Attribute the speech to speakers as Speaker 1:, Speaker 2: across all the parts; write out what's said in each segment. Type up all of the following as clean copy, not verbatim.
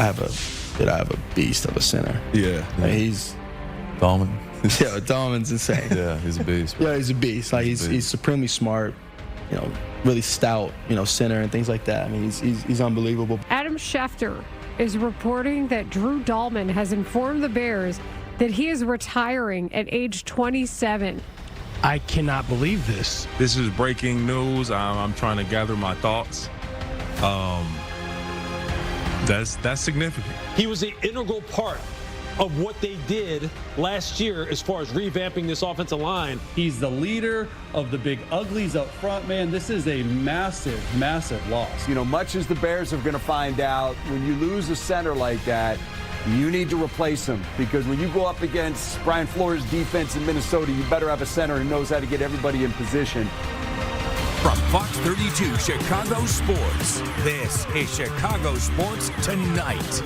Speaker 1: have a beast of a center.
Speaker 2: Yeah.
Speaker 1: He's
Speaker 2: Dahlman.
Speaker 1: Yeah, Dahlman's insane.
Speaker 2: Yeah, he's a beast.
Speaker 1: Yeah, he's a beast. Like he's supremely smart. Really stout. Center and things like that. I mean, he's unbelievable.
Speaker 3: Adam Schefter is reporting that Drew Dahlman has informed the Bears that he is retiring at age 27.
Speaker 4: I cannot believe this.
Speaker 5: This is breaking news. I'm trying to gather my thoughts. That's significant.
Speaker 6: He was an integral part of what they did last year as far as revamping this offensive line.
Speaker 7: He's the leader of the big uglies up front, man. This is a massive, massive loss.
Speaker 8: Much as the Bears are going to find out, when you lose a center like that, you need to replace him, because when you go up against Brian Flores' defense in Minnesota, you better have a center who knows how to get everybody in position.
Speaker 9: From Fox 32 Chicago Sports, this is Chicago Sports Tonight.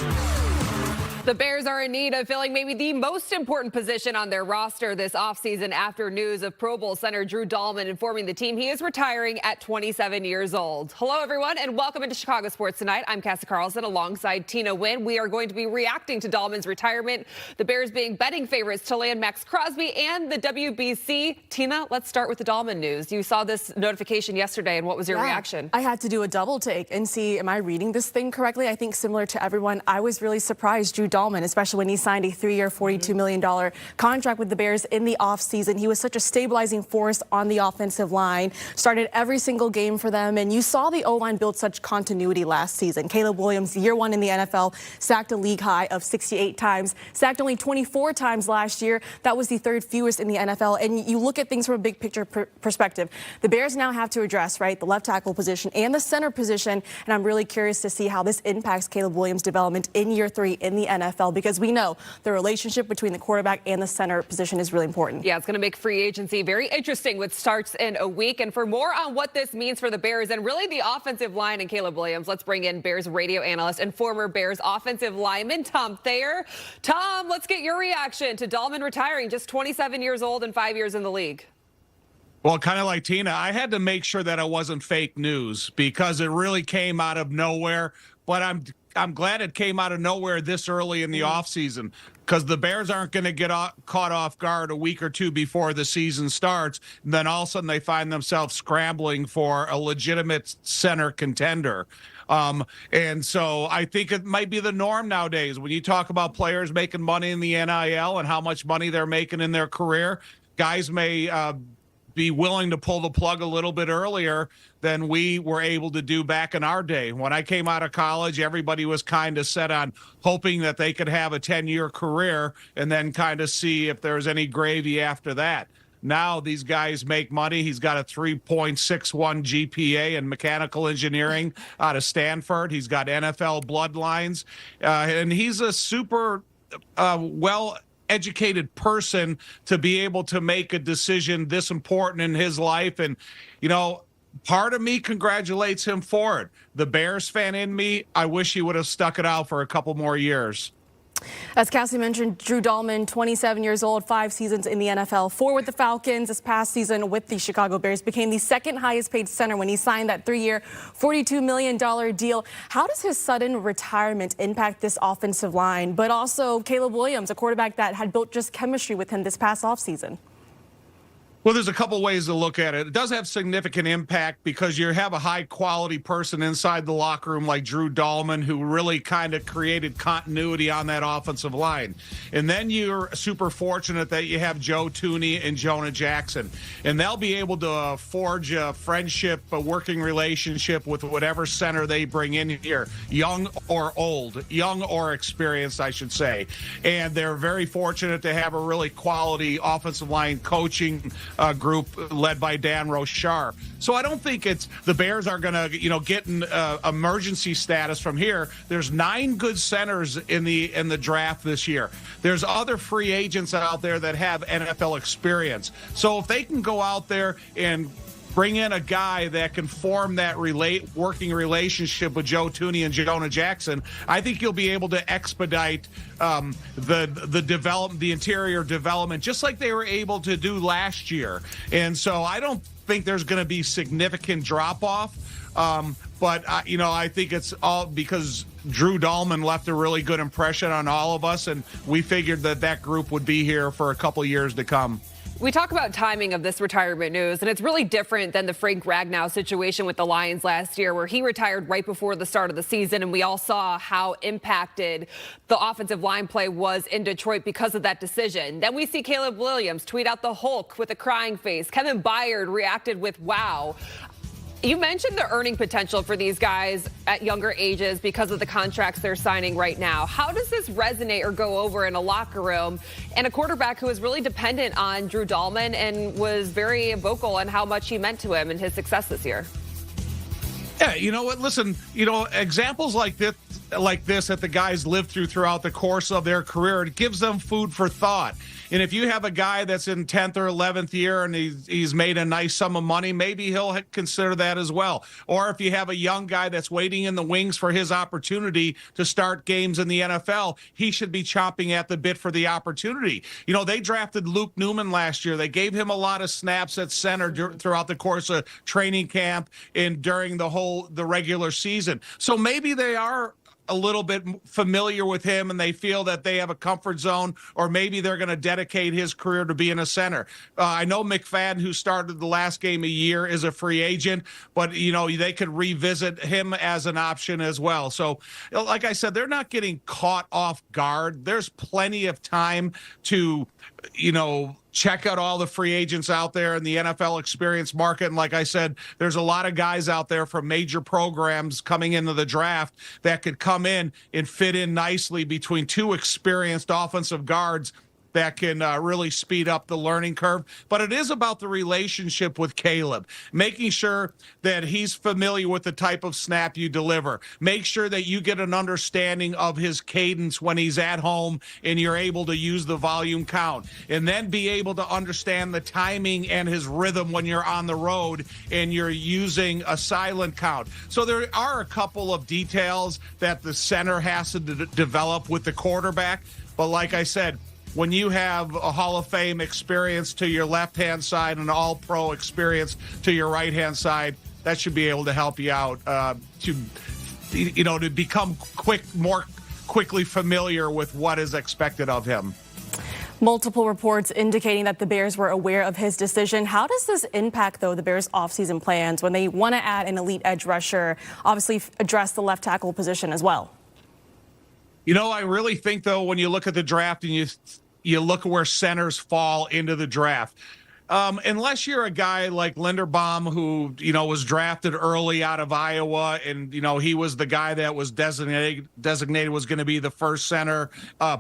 Speaker 10: The Bears are in need of filling maybe the most important position on their roster this offseason after news of Pro Bowl center Drew Dahlman informing the team he is retiring at 27 years old. Hello, everyone, and welcome into Chicago Sports Tonight. I'm Cassie Carlson alongside Tina Nguyen. We are going to be reacting to Dahlman's retirement, the Bears being betting favorites to land Max Crosby and the WBC. Tina, let's start with the Dahlman news. You saw this notification yesterday, and what was your reaction?
Speaker 11: I had to do a double take and see, am I reading this thing correctly? I think similar to everyone, I was really surprised Drew Dahlman, especially when he signed a 3-year, $42 million contract with the Bears in the offseason. He was such a stabilizing force on the offensive line, started every single game for them, and you saw the O-line build such continuity last season. Caleb Williams, year one in the NFL, sacked a league high of 68 times, sacked only 24 times last year. That was the third fewest in the NFL. And you look at things from a big picture perspective. The Bears now have to address, the left tackle position and the center position, and I'm really curious to see how this impacts Caleb Williams' development in year 3 in the NFL, because we know the relationship between the quarterback and the center position is really important.
Speaker 10: Yeah, it's going to make free agency very interesting, which starts in a week. And for more on what this means for the Bears and really the offensive line and Caleb Williams, let's bring in Bears radio analyst and former Bears offensive lineman Tom Thayer. Tom, let's get your reaction to Dahlman retiring, just 27 years old and 5 years in the league.
Speaker 12: Well, kind of like Tina, I had to make sure that it wasn't fake news because it really came out of nowhere. But I'm glad it came out of nowhere this early in the offseason, because the Bears aren't going to get caught off guard a week or two before the season starts. And then all of a sudden they find themselves scrambling for a legitimate center contender. And so I think it might be the norm nowadays. When you talk about players making money in the NIL and how much money they're making in their career, guys may be willing to pull the plug a little bit earlier than we were able to do back in our day. When I came out of college, everybody was kind of set on hoping that they could have a 10-year career and then kind of see if there's any gravy after that. Now these guys make money. He's got a 3.61 GPA in mechanical engineering out of Stanford. He's got NFL bloodlines, and he's a super educated person to be able to make a decision this important in his life. And, part of me congratulates him for it. The Bears fan in me, I wish he would have stuck it out for a couple more years.
Speaker 11: As Cassie mentioned, Drew Dahlman, 27 years old, 5 seasons in the NFL, 4 with the Falcons. This past season with the Chicago Bears, became the second highest paid center when he signed that 3-year, $42 million deal. How does his sudden retirement impact this offensive line, but also Caleb Williams, a quarterback that had built just chemistry with him this past offseason?
Speaker 12: Well, there's a couple ways to look at it. It does have significant impact because you have a high-quality person inside the locker room like Drew Dahlman, who really kind of created continuity on that offensive line. And then you're super fortunate that you have Joe Thuney and Jonah Jackson. And they'll be able to forge a friendship, a working relationship with whatever center they bring in here, young or old, young or experienced, I should say. And they're very fortunate to have a really quality offensive line coaching group led by Dan Rochar. So I don't think it's the Bears are going to, get an emergency status from here. There's 9 good centers in the draft this year. There's other free agents out there that have NFL experience. So if they can go out there and bring in a guy that can form that working relationship with Joe Thuney and Jonah Jackson, I think you'll be able to expedite the development, the interior development, just like they were able to do last year. And so I don't think there's going to be significant drop-off. But, I think it's all because Drew Dahlman left a really good impression on all of us, and we figured that group would be here for a couple years to come.
Speaker 10: We talk about timing of this retirement news, and it's really different than the Frank Ragnow situation with the Lions last year, where he retired right before the start of the season, and we all saw how impacted the offensive line play was in Detroit because of that decision. Then we see Caleb Williams tweet out the Hulk with a crying face. Kevin Byard reacted with wow. You mentioned the earning potential for these guys at younger ages because of the contracts they're signing right now. How does this resonate or go over in a locker room? And a quarterback who was really dependent on Drew Dahlman and was very vocal on how much he meant to him and his success this year.
Speaker 12: Yeah, you know what? Listen, examples like this that the guys live throughout the course of their career, it gives them food for thought. And if you have a guy that's in 10th or 11th year and he's made a nice sum of money, maybe he'll consider that as well. Or if you have a young guy that's waiting in the wings for his opportunity to start games in the NFL, he should be chomping at the bit for the opportunity. They drafted Luke Newman last year. They gave him a lot of snaps at center throughout the course of training camp and during the regular season. So maybe they are a little bit familiar with him and they feel that they have a comfort zone, or maybe they're going to dedicate his career to being a center. I know McFadden, who started the last game a year, is a free agent, but they could revisit him as an option as well. So like I said, they're not getting caught off guard. There's plenty of time to check out all the free agents out there in the NFL experience market. And like I said, there's a lot of guys out there from major programs coming into the draft that could come in and fit in nicely between two experienced offensive guards that can really speed up the learning curve. But it is about the relationship with Caleb, making sure that he's familiar with the type of snap you deliver. Make sure that you get an understanding of his cadence when he's at home and you're able to use the volume count. And then be able to understand the timing and his rhythm when you're on the road and you're using a silent count. So there are a couple of details that the center has to develop with the quarterback. But like I said, when you have a Hall of Fame experience to your left-hand side and an all-pro experience to your right-hand side, that should be able to help you out to become more quickly familiar with what is expected of him.
Speaker 11: Multiple reports indicating that the Bears were aware of his decision. How does this impact, though, the Bears' offseason plans when they want to add an elite edge rusher, obviously address the left tackle position as well?
Speaker 12: I really think, though, when you look at the draft and you look at where centers fall into the draft, unless you're a guy like Linderbaum, who, was drafted early out of Iowa, and, he was the guy that was designated was going to be the first center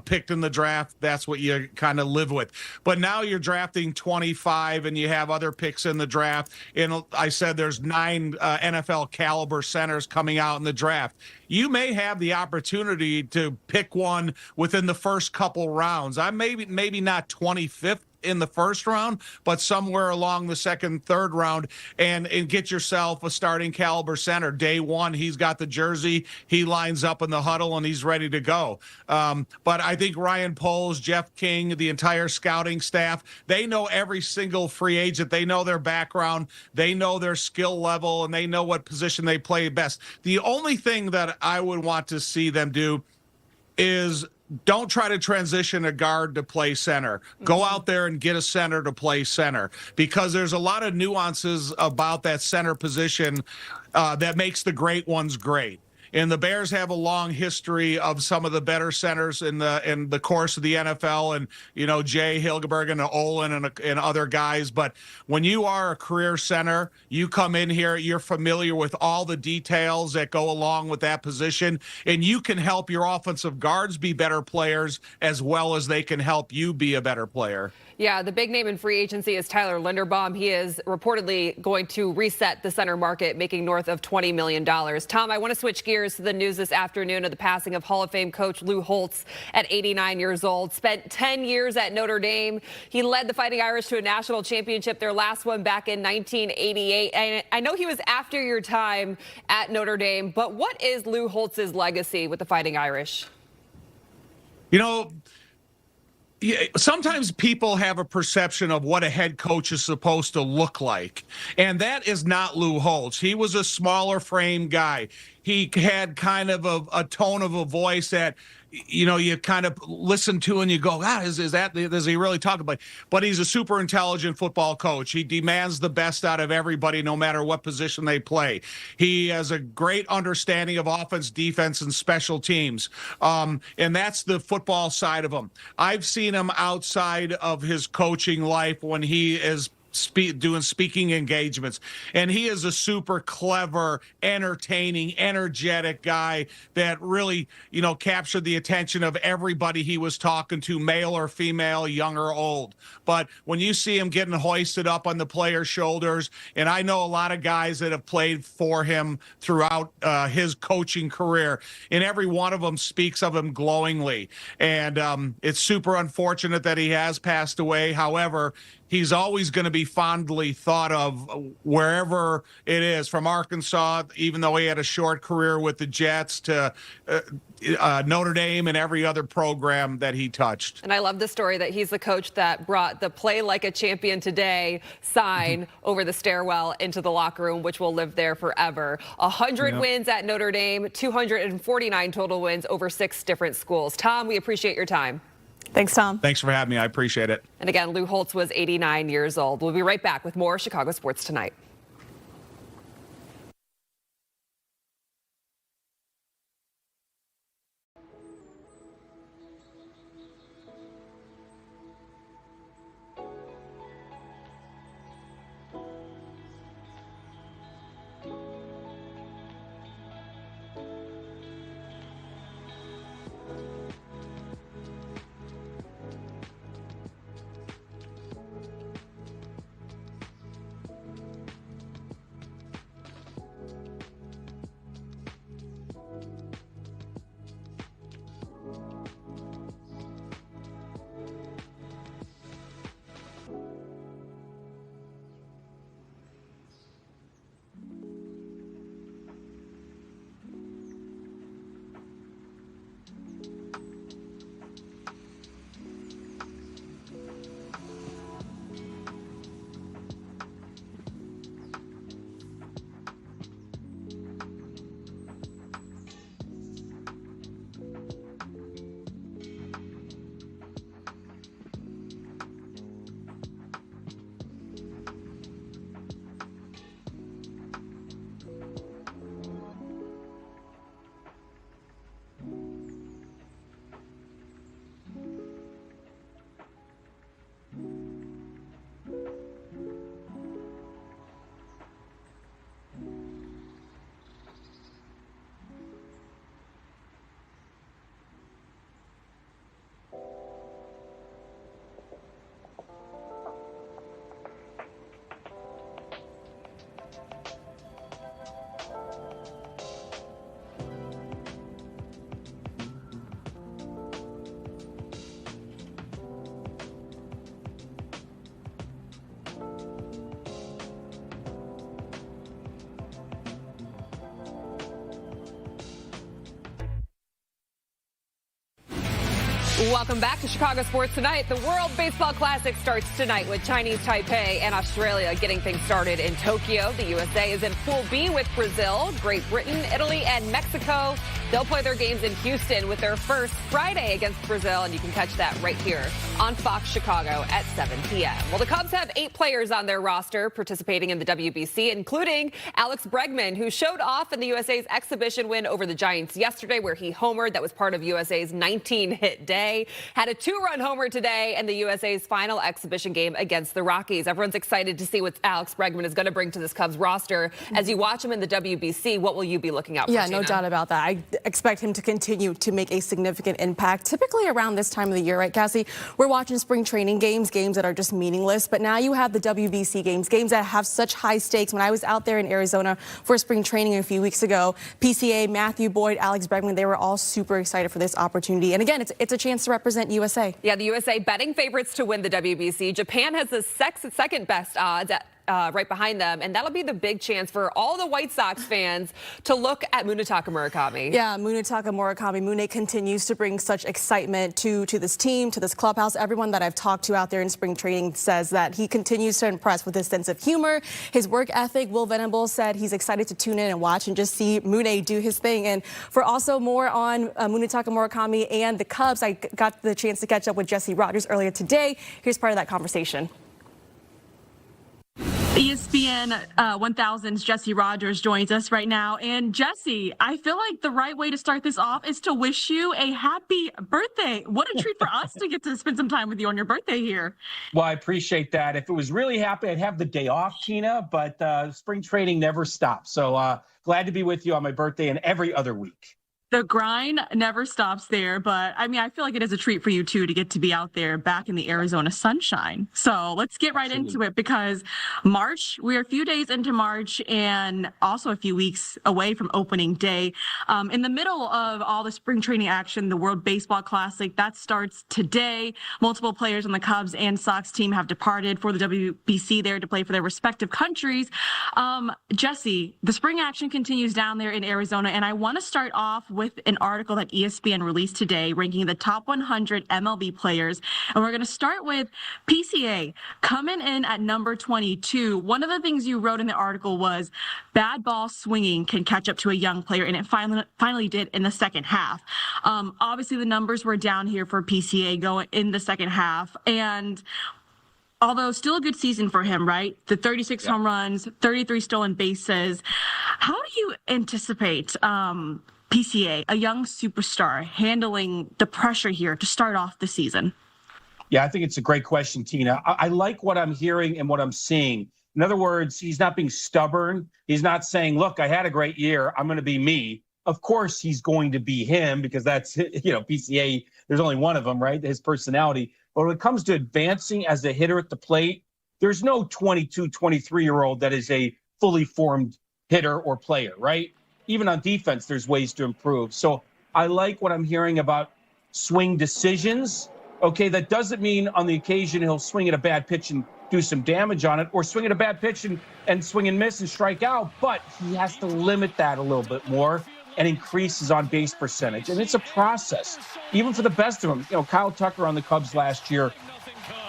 Speaker 12: picked in the draft. That's what you kind of live with. But now you're drafting 25 and you have other picks in the draft. And I said there's 9 NFL caliber centers coming out in the draft. You may have the opportunity to pick one within the first couple rounds. I maybe not 25th in the first round, but somewhere along the second, third round, and get yourself a starting caliber center. Day one, he's got the jersey, he lines up in the huddle, and he's ready to go. But I think Ryan Poles, Jeff King, the entire scouting staff, they know every single free agent. They know their background, they know their skill level, and they know what position they play best. The only thing that I would want to see them do is don't try to transition a guard to play center. Go out there and get a center to play center, because there's a lot of nuances about that center position that makes the great ones great. And the Bears have a long history of some of the better centers in the course of the NFL, and Jay Hilgenberg and Olin and other guys. But when you are a career center, you come in here, you're familiar with all the details that go along with that position, and you can help your offensive guards be better players as well as they can help you be a better player.
Speaker 10: Yeah, the big name in free agency is Tyler Linderbaum. He is reportedly going to reset the center market, making north of $20 million. Tom, I want to switch gears to the news this afternoon of the passing of Hall of Fame coach Lou Holtz at 89 years old. Spent 10 years at Notre Dame. He led the Fighting Irish to a national championship, their last one back in 1988. And I know he was after your time at Notre Dame, but what is Lou Holtz's legacy with the Fighting Irish?
Speaker 12: Yeah, sometimes people have a perception of what a head coach is supposed to look like, and that is not Lou Holtz. He was a smaller frame guy. He had kind of a tone of a voice that, you kind of listen to and you go, does he really talk about? But he's a super intelligent football coach. He demands the best out of everybody, no matter what position they play. He has a great understanding of offense, defense, and special teams. And that's the football side of him. I've seen him outside of his coaching life when he is doing speaking engagements, and he is a super clever, entertaining, energetic guy that really captured the attention of everybody he was talking to, male or female, young or old. But when you see him getting hoisted up on the players' shoulders, and I know a lot of guys that have played for him throughout his coaching career, and every one of them speaks of him glowingly. And it's super unfortunate that he has passed away. However, he's always going to be fondly thought of wherever it is, from Arkansas, even though he had a short career with the Jets, to Notre Dame and every other program that he touched.
Speaker 10: And I love the story that he's the coach that brought the "Play Like a Champion Today" sign over the stairwell into the locker room, which will live there forever. 100 wins at Notre Dame, 249 total wins over 6 different schools. Tom, we appreciate your time.
Speaker 11: Thanks, Tom.
Speaker 12: Thanks for having me. I appreciate it.
Speaker 10: And again, Lou Holtz was 89 years old. We'll be right back with more Chicago Sports Tonight. Welcome back to Chicago Sports Tonight. The World Baseball Classic starts tonight with Chinese Taipei and Australia getting things started in Tokyo. The USA is in Pool B with Brazil, Great Britain, Italy, and Mexico. They'll play their games in Houston with their first Friday against Brazil, and you can catch that right here on Fox Chicago at 7 p.m. Well, the Cubs have 8 players on their roster participating in the WBC, including Alex Bregman, who showed off in the USA's exhibition win over the Giants yesterday, where he homered. That was part of USA's 19-hit day. Had a 2-run homer today in the USA's final exhibition game against the Rockies. Everyone's excited to see what Alex Bregman is going to bring to this Cubs roster. As you watch him in the WBC, what will you be looking out for?
Speaker 11: Yeah,
Speaker 10: Tina?
Speaker 11: no doubt about that. I expect him to continue to make a significant impact. Typically around this time of the year, right, Cassie? We're watching spring training games that are just meaningless. But now you have the WBC games that have such high stakes. When I was out there in Arizona for spring training a few weeks ago, PCA, Matthew Boyd, Alex Bregman, they were all super excited for this opportunity. And again, it's a chance to represent USA.
Speaker 10: Yeah, the USA betting favorites to win the WBC. Japan has the second best odds at right behind them, and that'll be the big chance for all the White Sox fans to look at Munetaka Murakami.
Speaker 11: Yeah, Munetaka Murakami. Mune continues to bring such excitement to this team, to this clubhouse. Everyone that I've talked to out there in spring training says that he continues to impress with his sense of humor, his work ethic. Will Venables said he's excited to tune in and watch and just see Mune do his thing. And for also more on Munetaka Murakami and the Cubs, I got the chance to catch up with Jesse Rogers earlier today. Here's part of that conversation.
Speaker 2: ESPN 1000's Jesse Rogers joins us right now. And Jesse, I feel like the right way to start this off is to wish you a happy birthday. What a treat for us to get to spend some time with you on your birthday here.
Speaker 13: Well, I appreciate that. If it was really happy, I'd have the day off, Tina, but spring training never stops. So glad to be with you on my birthday and every other week.
Speaker 2: The grind never stops there, but I mean, I feel like it is a treat for you too to get to be out there back in the Arizona sunshine. So let's get right into it, because March, we're a few days into March and also a few weeks away from opening day. In the middle of all the spring training action, the World Baseball Classic, that starts today. Multiple players on the Cubs and Sox team have departed for the WBC there to play for their respective countries. Jesse, the spring action continues down there in Arizona, and I want to start off with an article that ESPN released today ranking the top 100 MLB players. And we're going to start with PCA coming in at number 22. One of the things you wrote in the article was bad ball swinging can catch up to a young player, and it finally did in the second half. Obviously, the numbers were down here for PCA going in the second half. And although still a good season for him, right? The 36 home runs, 33 stolen bases. How do you anticipate PCA, a young superstar, handling the pressure here to start off the season?
Speaker 13: Yeah, I think it's a great question, Tina. I like what I'm hearing and what I'm seeing. In other words, he's not being stubborn. He's not saying, look, I had a great year, I'm going to be me. Of course, he's going to be him, because that's, PCA, there's only one of them, right? His personality. But when it comes to advancing as a hitter at the plate, there's no 22, 23-year-old that is a fully formed hitter or player, right? Even on defense, there's ways to improve. So I like what I'm hearing about swing decisions. Okay, that doesn't mean on the occasion he'll swing at a bad pitch and do some damage on it, or swing at a bad pitch and swing and miss and strike out, but he has to limit that a little bit more and increase his on-base percentage. And it's a process, even for the best of them. Kyle Tucker on the Cubs last year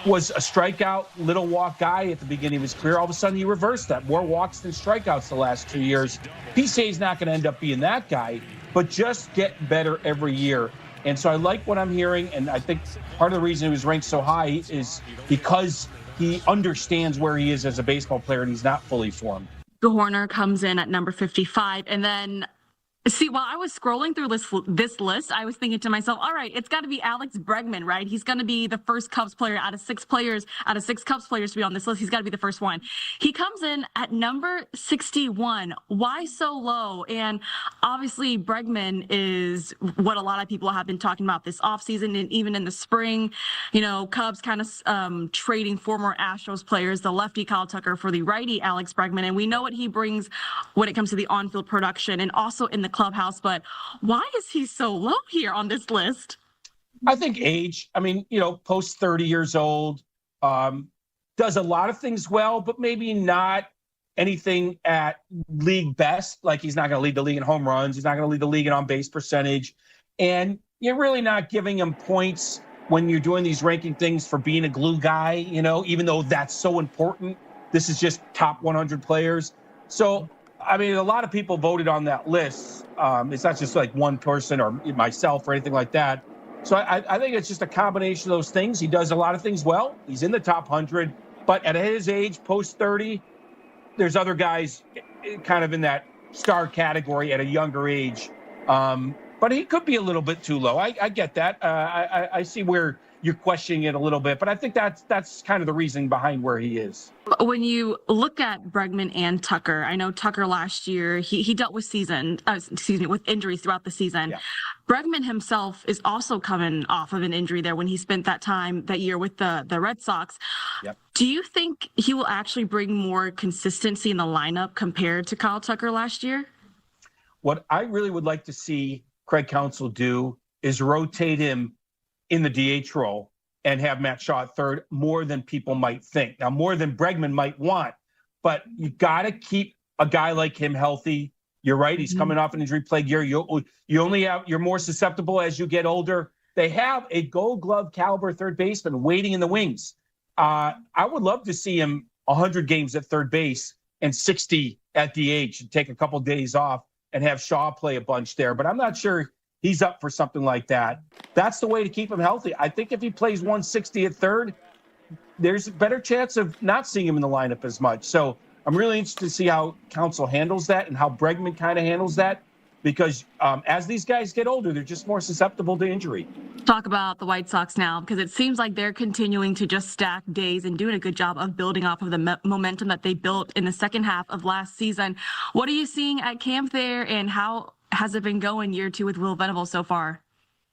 Speaker 13: was a strikeout, little walk guy at the beginning of his career. All of a sudden, he reversed that. More walks than strikeouts the last 2 years. PCA's not going to end up being that guy, but just get better every year. And so I like what I'm hearing, and I think part of the reason he was ranked so high is because he understands where he is as a baseball player, and he's not fully formed.
Speaker 2: Horner comes in at number 55, and then see, while I was scrolling through this list, I was thinking to myself, all right, it's got to be Alex Bregman, right? He's going to be the first Cubs player out of six Cubs players to be on this list. He's got to be the first one. He comes in at number 61. Why so low? And obviously, Bregman is what a lot of people have been talking about this offseason and even in the spring. Cubs kind of trading former Astros players, the lefty Kyle Tucker for the righty Alex Bregman. And we know what he brings when it comes to the on-field production and also in the clubhouse, but why is he so low here on this list?
Speaker 13: I think age. I mean, post 30 years old, does a lot of things well, but maybe not anything at league best. Like, he's not going to lead the league in home runs. He's not going to lead the league in on-base percentage. And you're really not giving him points when you're doing these ranking things for being a glue guy, even though that's so important. This is just top 100 players. So, I mean, a lot of people voted on that list. It's not just like one person or myself or anything like that. So I think it's just a combination of those things. He does a lot of things well. He's in the top 100. But at his age, post 30, there's other guys kind of in that star category at a younger age. But he could be a little bit too low. I get that. I see where you're questioning it a little bit, but I think that's kind of the reason behind where he is.
Speaker 2: When you look at Bregman and Tucker, I know Tucker last year, he dealt with with injuries throughout the season. Yeah. Bregman himself is also coming off of an injury there when he spent that year with the Red Sox. Yep. Do you think he will actually bring more consistency in the lineup compared to Kyle Tucker last year?
Speaker 13: What I really would like to see Craig Counsell do is rotate him in the DH role and have Matt Shaw at third more than people might think. Now, more than Bregman might want, but you got to keep a guy like him healthy. You're right. He's coming off an injury-plagued year. You're more susceptible as you get older. They have a Gold Glove caliber third baseman waiting in the wings. I would love to see him 100 games at third base and 60 at DH and take a couple days off and have Shaw play a bunch there. But I'm not sure he's up for something like that. That's the way to keep him healthy. I think if he plays 160 at third, there's a better chance of not seeing him in the lineup as much. So I'm really interested to see how Counsell handles that and how Bregman kind of handles that, because as these guys get older, they're just more susceptible to injury.
Speaker 2: Talk about the White Sox now, because it seems like they're continuing to just stack days and doing a good job of building off of the momentum that they built in the second half of last season. What are you seeing at camp there, and how has it been going year two with Will Venable so far?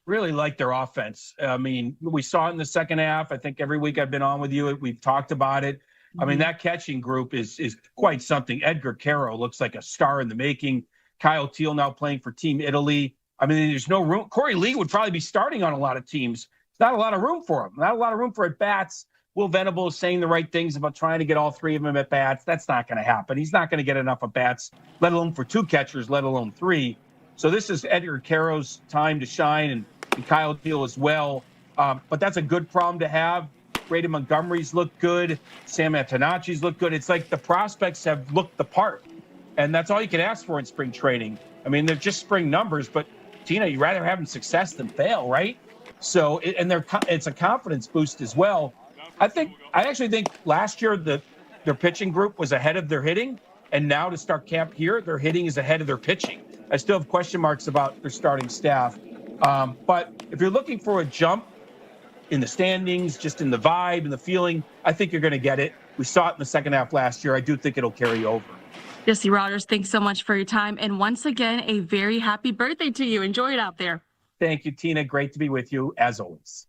Speaker 13: Really like their offense. I mean, we saw it in the second half. I think every week I've been on with you, we've talked about it. I mean, that catching group is quite something. Edgar Caro looks like a star in the making. Kyle Teal now playing for Team Italy. I mean, there's no room. Corey Lee would probably be starting on a lot of teams. There's not a lot of room for him. Not a lot of room for at-bats. Will Venable is saying the right things about trying to get all three of them at-bats. That's not going to happen. He's not going to get enough at-bats, let alone for two catchers, let alone three. So this is Edgar Caro's time to shine, and Kyle Teal as well. But that's a good problem to have. Brady Montgomery's looked good. Sam Antonacci's looked good. It's like the prospects have looked the part. And that's all you can ask for in spring training. I mean, they're just spring numbers, but Tina, you'd rather have success than fail, right? So, it's a confidence boost as well. I actually think last year their pitching group was ahead of their hitting, and now to start camp here, their hitting is ahead of their pitching. I still have question marks about their starting staff. But if you're looking for a jump in the standings, just in the vibe and the feeling, I think you're going to get it. We saw it in the second half last year. I do think it'll carry over.
Speaker 2: Jesse Rogers, thanks so much for your time. And once again, a very happy birthday to you. Enjoy it out there.
Speaker 13: Thank you, Tina. Great to be with you, as always.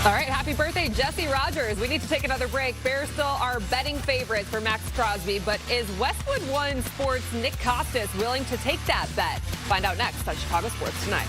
Speaker 10: All right, happy birthday, Jesse Rogers. We need to take another break. Bears still are betting favorites for Max Crosby, but is Westwood One Sports' Nick Costas willing to take that bet? Find out next on Chicago Sports Tonight.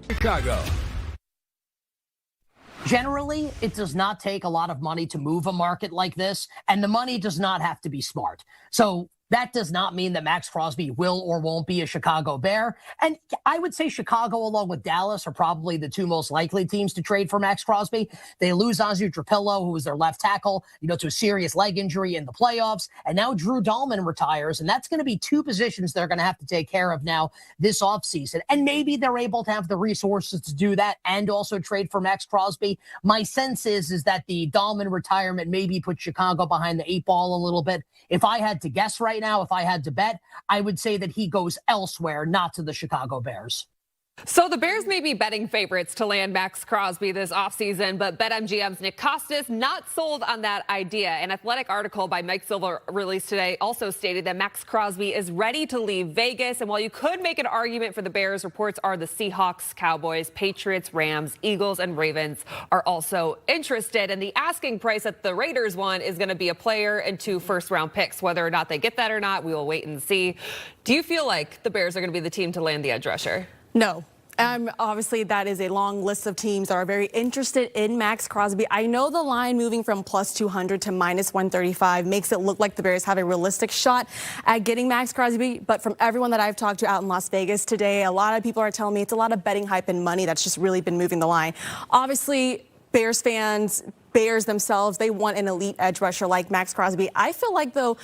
Speaker 9: Chicago.
Speaker 14: Generally, it does not take a lot of money to move a market like this, and the money does not have to be smart. So That does not mean that Max Crosby will or won't be a Chicago Bear. And I would say Chicago, along with Dallas, are probably the two most likely teams to trade for Max Crosby. They lose Azu Trapillo, who was their left tackle, to a serious leg injury in the playoffs. And now Drew Dahlman retires. And that's going to be two positions they're going to have to take care of now this offseason. And maybe they're able to have the resources to do that and also trade for Max Crosby. My sense is that the Dahlman retirement maybe put Chicago behind the 8 ball a little bit. If I had to guess right now, if I had to bet, I would say that he goes elsewhere, not to the Chicago Bears.
Speaker 10: So the Bears may be betting favorites to land Max Crosby this offseason, but BetMGM's Nick Costas not sold on that idea. An Athletic article by Mike Silver released today also stated that Max Crosby is ready to leave Vegas. And while you could make an argument for the Bears, reports are the Seahawks, Cowboys, Patriots, Rams, Eagles, and Ravens are also interested. And the asking price that the Raiders want is going to be a player and 2 first-round picks. Whether or not they get that or not, we will wait and see. Do you feel like the Bears are going to be the team to land the edge rusher?
Speaker 11: No. Obviously, that is a long list of teams that are very interested in Max Crosby. I know the line moving from plus 200 to minus 135 makes it look like the Bears have a realistic shot at getting Max Crosby. But from everyone that I've talked to out in Las Vegas today, a lot of people are telling me it's a lot of betting hype and money that's just really been moving the line. Obviously, Bears fans, Bears themselves, they want an elite edge rusher like Max Crosby. I feel like, though,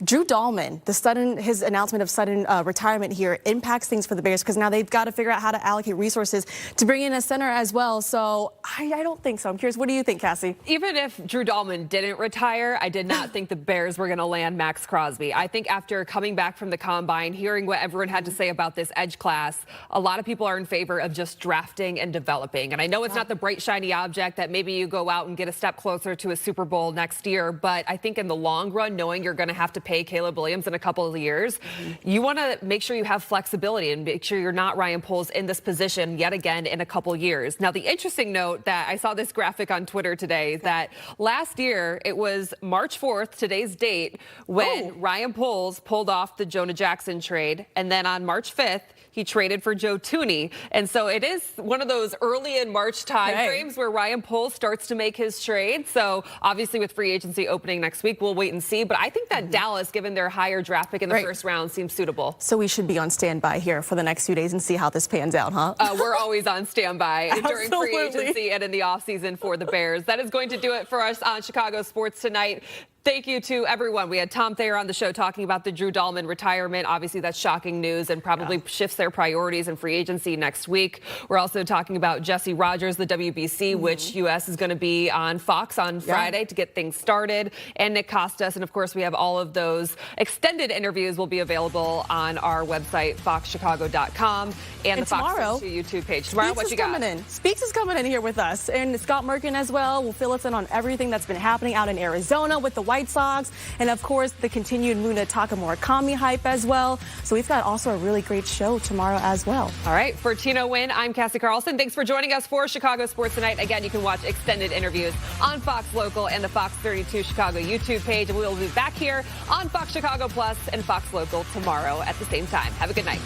Speaker 11: Drew Dahlman, his announcement of sudden retirement here impacts things for the Bears because now they've got to figure out how to allocate resources to bring in a center as well. So I don't think so. I'm curious. What do you think, Cassie?
Speaker 10: Even if Drew Dahlman didn't retire, I did not think the Bears were going to land Max Crosby. I think after coming back from the combine, hearing what everyone had to say about this edge class, a lot of people are in favor of just drafting and developing. And I know it's not the bright, shiny object that maybe you go out and get a step closer to a Super Bowl next year. But I think in the long run, knowing you're going to have to pay Caleb Williams in a couple of years, you want to make sure you have flexibility and make sure you're not Ryan Poles in this position yet again in a couple years. Now, the interesting note that I saw this graphic on Twitter today that last year it was March 4th, today's date, when Ryan Poles pulled off the Jonah Jackson trade. And then on March 5th, he traded for Joe Thuney. And so it is one of those early in March timeframes where Ryan Poles starts to make his trade. So obviously with free agency opening next week, we'll wait and see. But I think that Dallas, given their higher draft pick in the first round, seems suitable.
Speaker 11: So we should be on standby here for the next few days and see how this pans out, huh?
Speaker 10: We're always on standby during free agency and in the offseason for the Bears. That is going to do it for us on Chicago Sports Tonight. Thank you to everyone. We had Tom Thayer on the show talking about the Drew Dahlman retirement. Obviously, that's shocking news and probably shifts their priorities in free agency next week. We're also talking about Jesse Rogers, the WBC, which U.S. is going to be on Fox on Friday to get things started, and Nick Costas. And, of course, we have all of those extended interviews will be available on our website, foxchicago.com, and the Fox 32 YouTube page. Tomorrow, what you got?
Speaker 11: Speaks is coming in here with us, and Scott Merkin as well will fill us in on everything that's been happening out in Arizona with the White Sox, and of course the continued Munetaka Murakami hype as well. So we've got also a really great show tomorrow as well.
Speaker 10: All right, for Tino Wynn, I'm Cassie Carlson. Thanks for joining us for Chicago Sports Tonight. Again, you can watch extended interviews on Fox Local and the Fox 32 Chicago YouTube page. And we will be back here on Fox Chicago Plus and Fox Local tomorrow at the same time. Have a good night.